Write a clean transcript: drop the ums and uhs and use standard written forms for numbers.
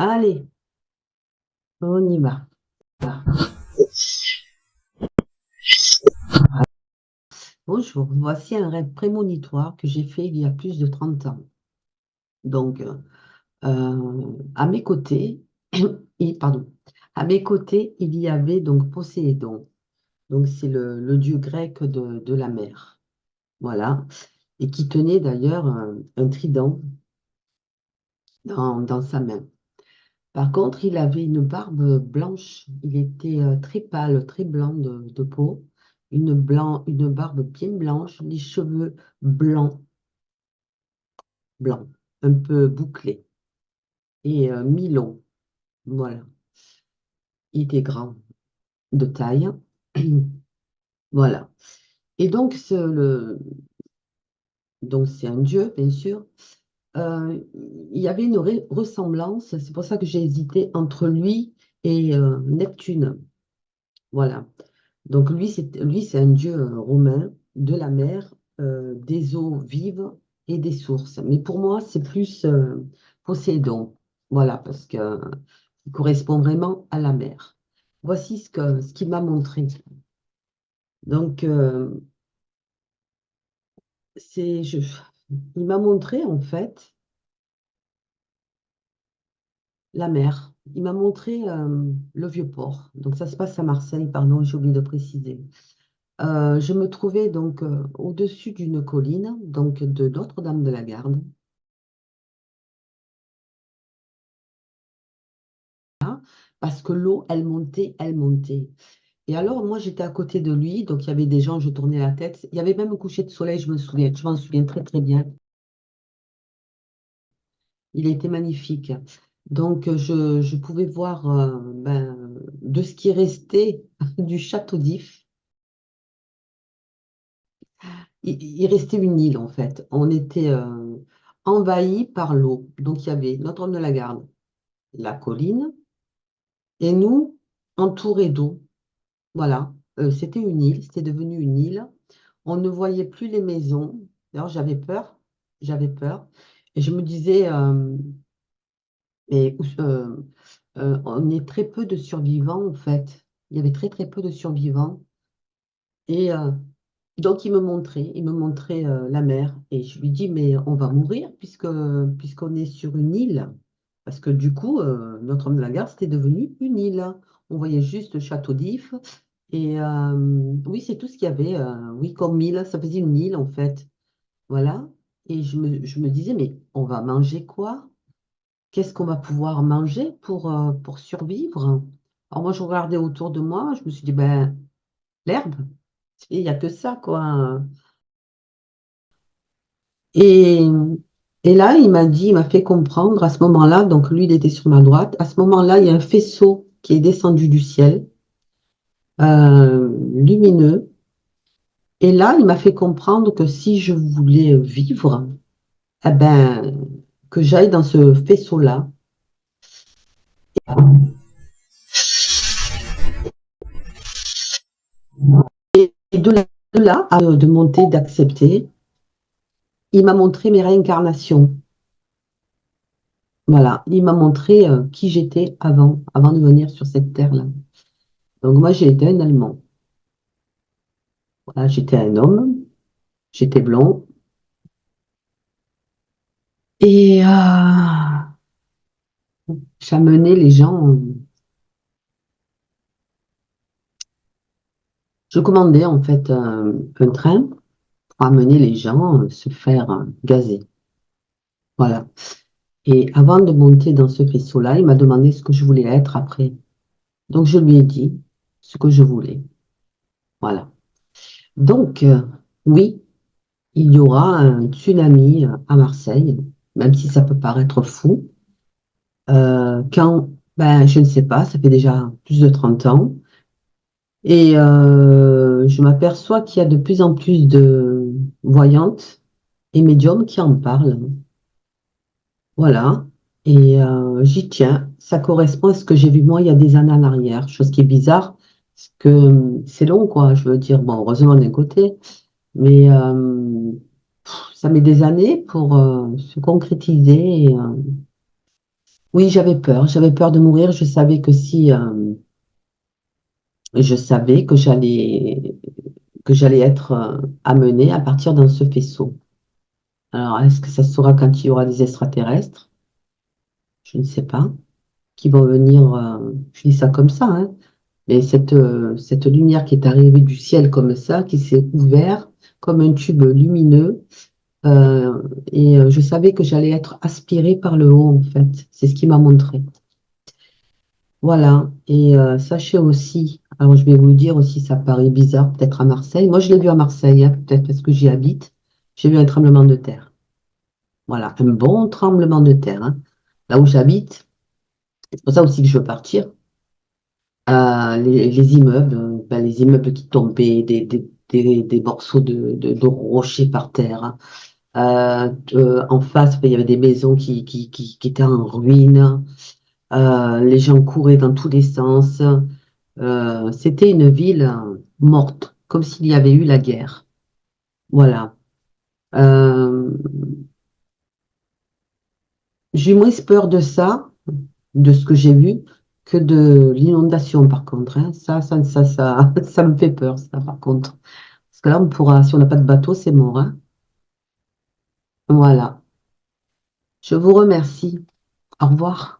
Allez, on y va. Bonjour, voici un rêve prémonitoire que j'ai fait il y a plus de 30 ans. Donc, à mes côtés, pardon, à mes côtés, il y avait donc Poséidon. Donc, c'est le dieu grec de la mer. Voilà. Et qui tenait d'ailleurs un trident dans sa main. Par contre, il avait une barbe blanche. Il était très pâle, très blanc de peau. Une barbe bien blanche, les cheveux blancs, blancs, un peu bouclés et mi-longs. Voilà. Il était grand, de taille. Voilà. Et donc, donc c'est un dieu, bien sûr. Euh, il y avait une ressemblance, c'est pour ça que j'ai hésité entre lui et Neptune. Voilà. Donc lui, c'est un dieu romain de la mer, des eaux vives et des sources. Mais pour moi, c'est plus Poséidon. Voilà, parce que il correspond vraiment à la mer. Voici ce qu'il m'a montré. Donc, c'est, je- il m'a montré en fait la mer. Il m'a montré le Vieux-Port. Donc ça se passe à Marseille, pardon, j'ai oublié de préciser. Je me trouvais donc au-dessus d'une colline, donc de Notre-Dame de la Garde, parce que l'eau, elle montait, elle montait. Et alors, moi, j'étais à côté de lui, donc il y avait des gens, je tournais la tête. Il y avait même un coucher de soleil, je m'en souviens très très bien. Il était magnifique. Donc, je pouvais voir de ce qui restait du château d'If. Il restait une île, en fait. On était envahi par l'eau. Donc, il y avait Notre-Dame de la Garde, la colline, et nous, entourés d'eau. Voilà. C'était une île, c'était devenu une île. On ne voyait plus les maisons. D'ailleurs, j'avais peur. J'avais peur. Et je me disais, mais on est très peu de survivants, en fait. Il y avait très, très peu de survivants. Et donc, il me montrait la mer. Et je lui dis, mais on va mourir puisqu'on est sur une île. Parce que du coup, Notre-Dame-de-la-Garde, c'était devenu une île. On voyait juste le château d'If. Et oui, c'est tout ce qu'il y avait. Oui, comme île, ça faisait une île, en fait. Voilà. Et je me disais, mais on va manger quoi? Qu'est-ce qu'on va pouvoir manger pour survivre? Alors moi, je regardais autour de moi, je me suis dit, ben, l'herbe, il n'y a que ça, quoi. Et, et là, il m'a fait comprendre à ce moment-là, donc lui, il était sur ma droite, à ce moment-là, il y a un faisceau qui est descendu du ciel, lumineux. Et là, il m'a fait comprendre que si je voulais vivre, eh ben, que j'aille dans ce faisceau-là. Et de là, de monter, d'accepter, il m'a montré mes réincarnations. Voilà, il m'a montré qui j'étais avant de venir sur cette terre-là. Donc moi, j'ai été un Allemand. Voilà, j'étais un homme, j'étais blond. Et j'amenais les gens, je commandais en fait un train pour amener les gens se faire gazer. Voilà. Et avant de monter dans ce vaisseau-là, il m'a demandé ce que je voulais être après. Donc je lui ai dit ce que je voulais. Voilà. Donc, oui, il y aura un tsunami à Marseille, même si ça peut paraître fou. Quand, ben, je ne sais pas, ça fait déjà plus de 30 ans. Et je m'aperçois qu'il y a de plus en plus de voyantes et médiums qui en parlent. Voilà. Et j'y tiens. Ça correspond à ce que j'ai vu moi il y a des années en arrière. Chose qui est bizarre, parce que c'est long, quoi. Je veux dire, bon, heureusement d'un côté, mais ça met des années pour se concrétiser. Oui, j'avais peur de mourir. Je savais que si, je savais que j'allais être amenée à partir dans ce faisceau. Alors, est-ce que ça se saura quand il y aura des extraterrestres? Je ne sais pas. Qui vont venir, je dis ça comme ça, hein, mais cette lumière qui est arrivée du ciel comme ça, qui s'est ouvert comme un tube lumineux, je savais que j'allais être aspirée par le haut, en fait. C'est ce qui m'a montré. Voilà. Et sachez aussi, alors je vais vous le dire aussi, ça paraît bizarre, peut-être à Marseille. Moi, je l'ai vu à Marseille, hein, peut-être parce que j'y habite. J'ai vu un tremblement de terre. Voilà, un bon tremblement de terre, hein. Là où j'habite, c'est pour ça aussi que je veux partir. Les immeubles, ben, les immeubles qui tombaient, des morceaux de rochers par terre, hein. En face, ben, il y avait des maisons qui étaient en ruine. Les gens couraient dans tous les sens. C'était une ville morte, comme s'il y avait eu la guerre. Voilà. Euh, j'ai moins peur de ça, de ce que j'ai vu, que de l'inondation, par contre, hein. Ça me fait peur, ça, par contre. Parce que là, on pourra, si on n'a pas de bateau, c'est mort, hein. Voilà. Je vous remercie. Au revoir.